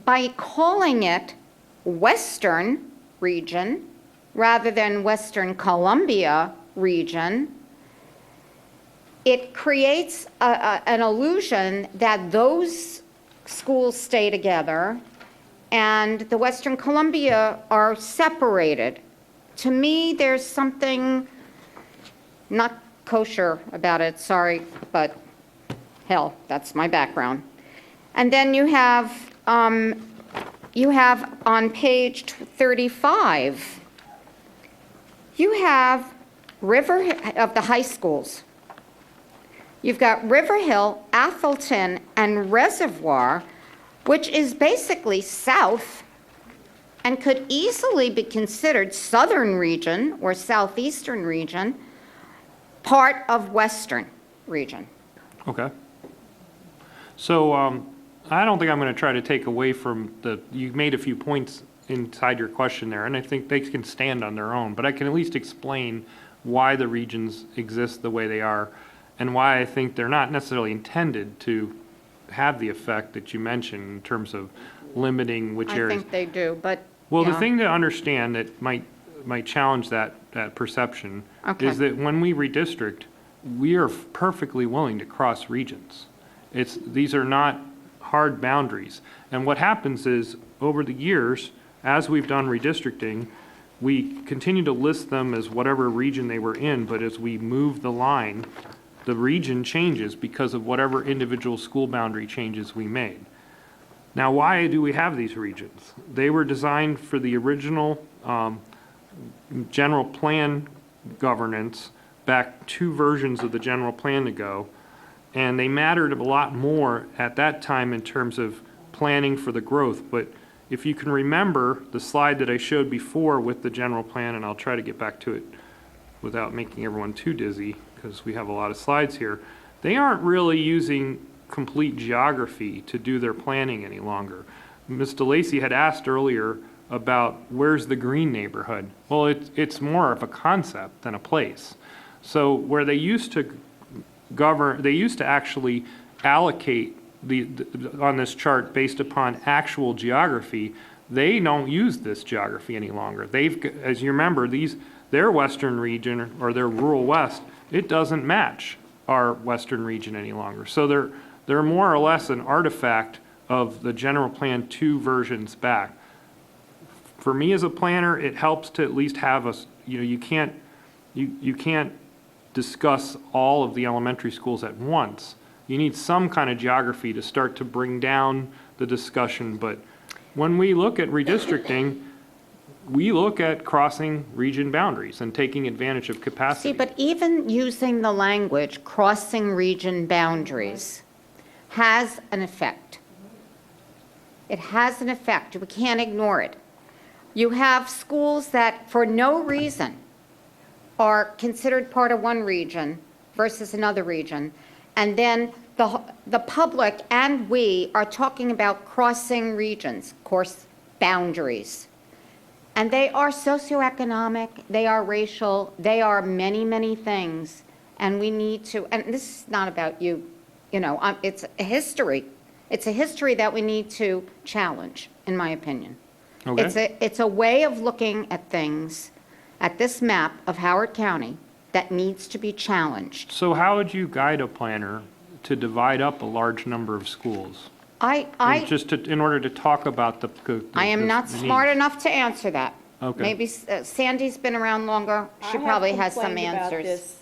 by calling it Western region, rather than Western Columbia region, it creates an illusion that those schools stay together and the Western Columbia are separated. To me, there's something not kosher about it, sorry, but hell, that's my background. And then you have on page 35, you have of the high schools. You've got River Hill, Atholton, and Reservoir, which is basically south and could easily be considered southern region or southeastern region, part of western region. Okay. So I don't think I'm going to try to take away from you made a few points inside your question there, and I think they can stand on their own, but I can at least explain why the regions exist the way they are and why I think they're not necessarily intended to have the effect that you mentioned in terms of limiting which I areas. think they do, but, Well, the yeah. thing to understand that might challenge that perception Okay. is that when we redistrict, we are perfectly willing to cross regions. These are not hard boundaries. And what happens is, over the years, as we've done redistricting, we continue to list them as whatever region they were in, but as we move the line, the region changes because of whatever individual school boundary changes we made. Now, why do we have these regions? They were designed for the original general plan governance back 2 versions of the general plan ago, and they mattered a lot more at that time in terms of planning for the growth. But if you can remember the slide that I showed before with the general plan, and I'll try to get back to it without making everyone too dizzy, because we have a lot of slides here, they aren't really using complete geography to do their planning any longer. Ms. DeLacy had asked earlier about where's the green neighborhood. Well, it's more of a concept than a place. So where they used to govern, they used to actually allocate on this chart based upon actual geography. They don't use this geography any longer. As you remember, their western region or their rural west, it doesn't match our western region any longer. So they're more or less an artifact of the general plan 2 versions back. For me as a planner, it helps to at least have you can't discuss all of the elementary schools at once. You need some kind of geography to start to bring down the discussion. But when we look at redistricting, we look at crossing region boundaries and taking advantage of capacity. See, but even using the language, crossing region boundaries, has an effect. It has an effect. We can't ignore it. You have schools that, for no reason, are considered part of one region versus another region, and then the public and we are talking about crossing regions, course boundaries. And they are socioeconomic, they are racial, they are many, many things, and we need to, and this is not about you, it's a history. It's a history that we need to challenge, in my opinion. Okay. It's a way of looking at things, at this map of Howard County, that needs to be challenged. So how would you guide a planner to divide up a large number of schools? In order to talk about I am not smart enough to answer that. Okay. Maybe Sandy's been around longer. She probably has some answers.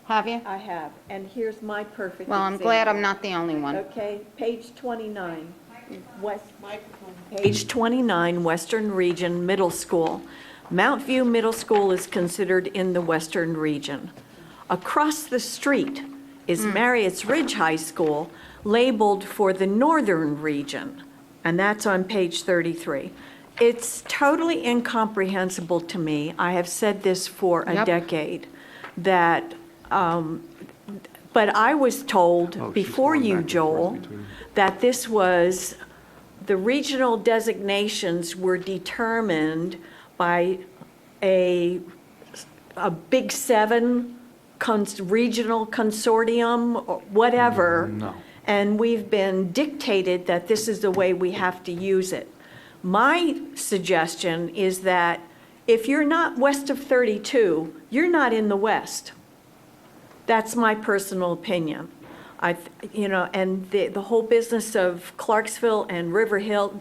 Have you? I have, and here's my perfect Well, I'm glad I'm not the only one. Okay, page 29, Page 29, Western Region Middle School. Mount View Middle School is considered in the Western Region. Across the street is Marriott's Ridge High School, labeled for the Northern Region, and that's on page 33. It's totally incomprehensible to me, I have said this for a Yep. decade, that, but I was told she's before going you, back and forth Joel, between- that this was, the regional designations were determined by a Big Seven regional consortium, or whatever. No. And we've been dictated that this is the way we have to use it. My suggestion is that if you're not west of 32, you're not in the west. That's my personal opinion. And the whole business of Clarksville and River Hill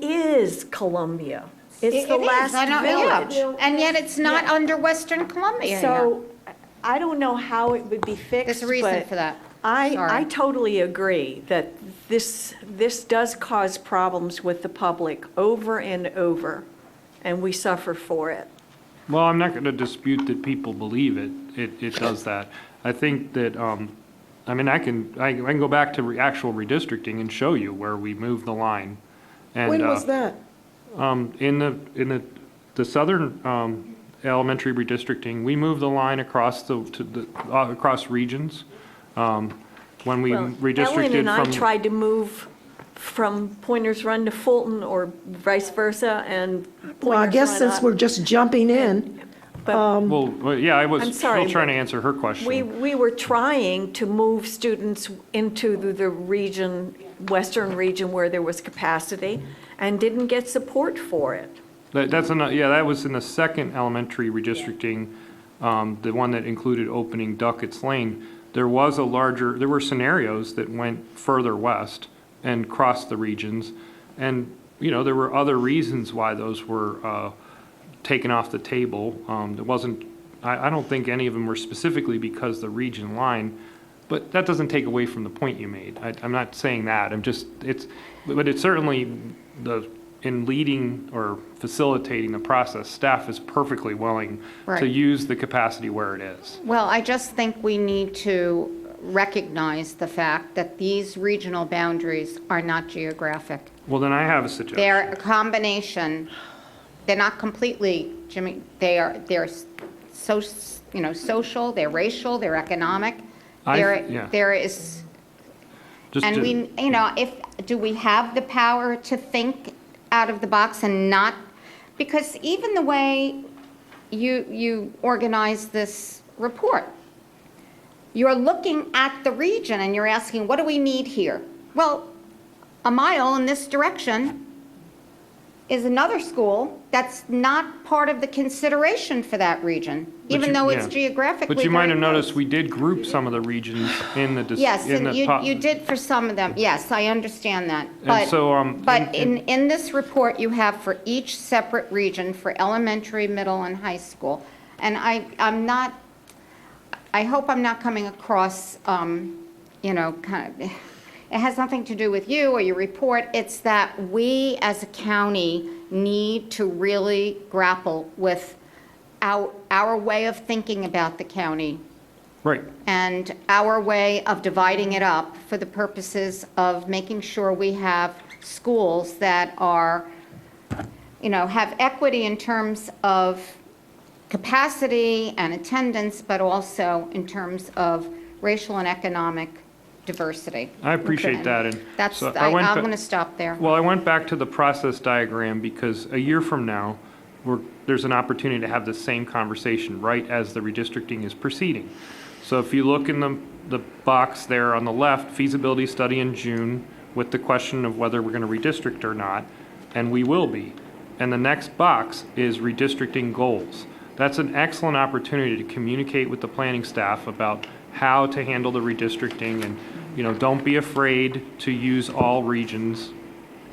is Columbia. It's the It is, last I know, yeah. village. And yet it's not Yeah. under Western Columbia here. So I don't know how it would be fixed, There's a reason but for that. I Sorry. totally agree that this does cause problems with the public over and over, and we suffer for it. Well, I'm not going to dispute that people believe it. It does that. I think that, I mean, I can go back to actual redistricting and show you where we moved the line. And, When was that? In the southern elementary redistricting, we moved the line across across regions. When we Well, redistricted Ellen and I from. tried to move from Pointers Run to Fulton or vice versa, and Well, I Pointers guess Run since up. we're just jumping in, But Well, yeah, I was I'm sorry, still trying to but answer her question. we were trying to move students into the region, western region where there was capacity, and didn't get support for it. That was in the second elementary redistricting, the one that included opening Duckett's Lane. There were scenarios that went further west and crossed the regions. And, there were other reasons why those were taken off the table. I don't think any of them were specifically because the region line, but that doesn't take away from the point you made. I'm not saying that. But it's certainly in leading or facilitating the process, staff is perfectly willing to Right. use the capacity where it is. Well, I just think we need to recognize the fact that these regional boundaries are not geographic. Well, then I have a suggestion. They're a combination, they're not completely, Jimmy, they're social, they're racial, they're economic. Yeah. There is, Just and to- do we have the power to think out of the box and not, because even the way you organize this report, you're looking at the region and you're asking, what do we need here? Well, a mile in this direction is another school that's not part of the consideration for that region, even though it's geographically But you might very have noticed close. we did group some of the regions in the. Yes, in and the top- you did for some of them, yes, I understand that. And so, But in this report, you have for each separate region for elementary, middle, and high school. And I hope I'm not coming across, it has nothing to do with you or your report. It's that we as a county need to really grapple with our way of thinking about the county Right. and our way of dividing it up for the purposes of making sure we have schools that are, have equity in terms of capacity and attendance, but also in terms of racial and economic diversity. I appreciate that, and That's, so I'm went ba- going to stop there. Well, I went back to the process diagram because a year from now, there's an opportunity to have the same conversation right as the redistricting is proceeding. So if you look in the box there on the left, feasibility study in June with the question of whether we're going to redistrict or not, and we will be. And the next box is redistricting goals. That's an excellent opportunity to communicate with the planning staff about how to handle the redistricting, and don't be afraid to use all regions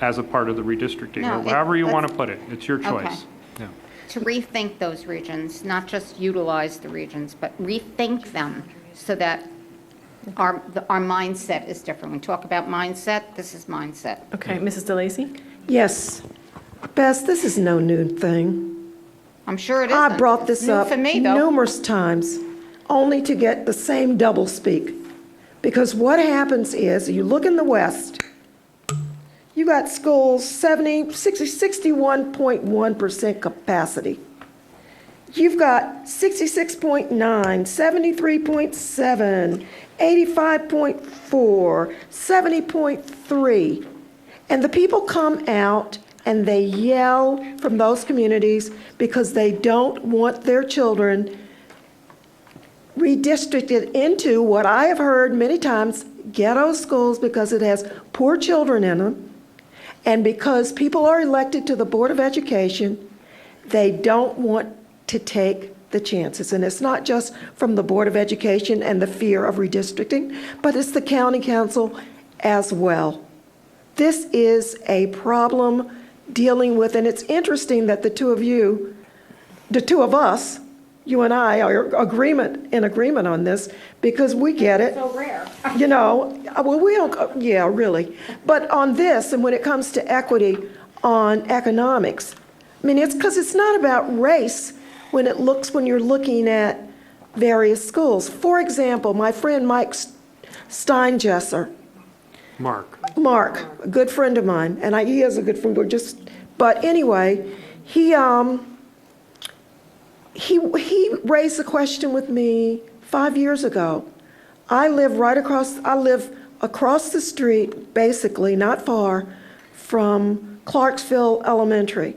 as a part of the redistricting, No, or however you want to let's- put it. It's your Okay. choice. Yeah. To rethink those regions, not just utilize the regions, but rethink them so that our mindset is different. When we talk about mindset, this is mindset. Okay, Mrs. DeLacy? yes. Bess, this is no new thing. I'm sure it I isn't. brought It's this new up for me, though. numerous times, only to get the same doublespeak. Because what happens is, you look in the West, you got schools 61.1% capacity. You've got 66.9, 73.7, 85.4, 70.3. And the people come out and they yell from those communities because they don't want their children redistricted into what I have heard many times, ghetto schools, because it has poor children in them, and because people are elected to the Board of Education, They don't want to take the chances. And it's not just from the Board of Education and the fear of redistricting, but it's the county council as well. This is a problem dealing with, and it's interesting that the two of us, you and I, are in agreement on this, because we get it. So rare. You know, well, we don't, yeah, really. But on this, and when it comes to equity on economics, I mean, it's because it's not about race when you're looking at various schools. For example, my friend Mike Steinjesser, Mark. a good friend of mine, and he is a good friend, but anyway, he raised a question with me 5 years ago. I live across the street, basically, not far, from Clarksville Elementary.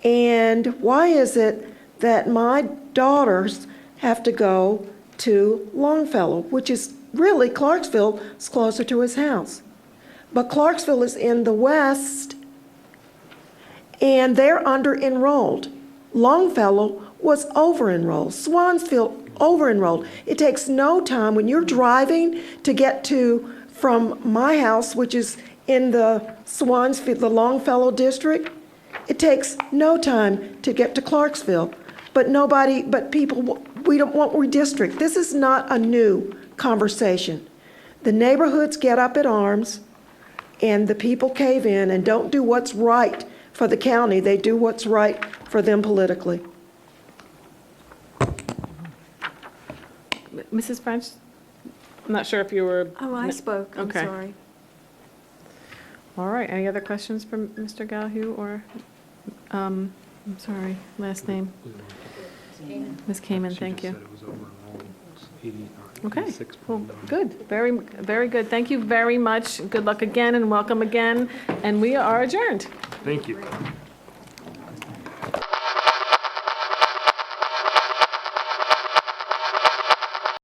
And why is it that my daughters have to go to Longfellow, which is really, Clarksville is closer to his house. But Clarksville is in the west, and they're under-enrolled. Longfellow was over-enrolled. Swansville, over-enrolled. It takes no time when you're driving to get from my house, which is in the Swansville, the Longfellow district, it takes no time to get to Clarksville. But people, we don't want redistrict. This is not a new conversation. The neighborhoods get up in arms, and the people cave in and don't do what's right for the county. They do what's right for them politically. Mrs. French, I'm not sure if you were. Oh, I spoke, I'm Okay. sorry. All right, any other questions from Mr. Galhue or, I'm sorry, last name? Ms. Kamen, thank you. Okay, well, good, very, very good. Thank you very much. Good luck again and welcome again, and we are adjourned. Thank you.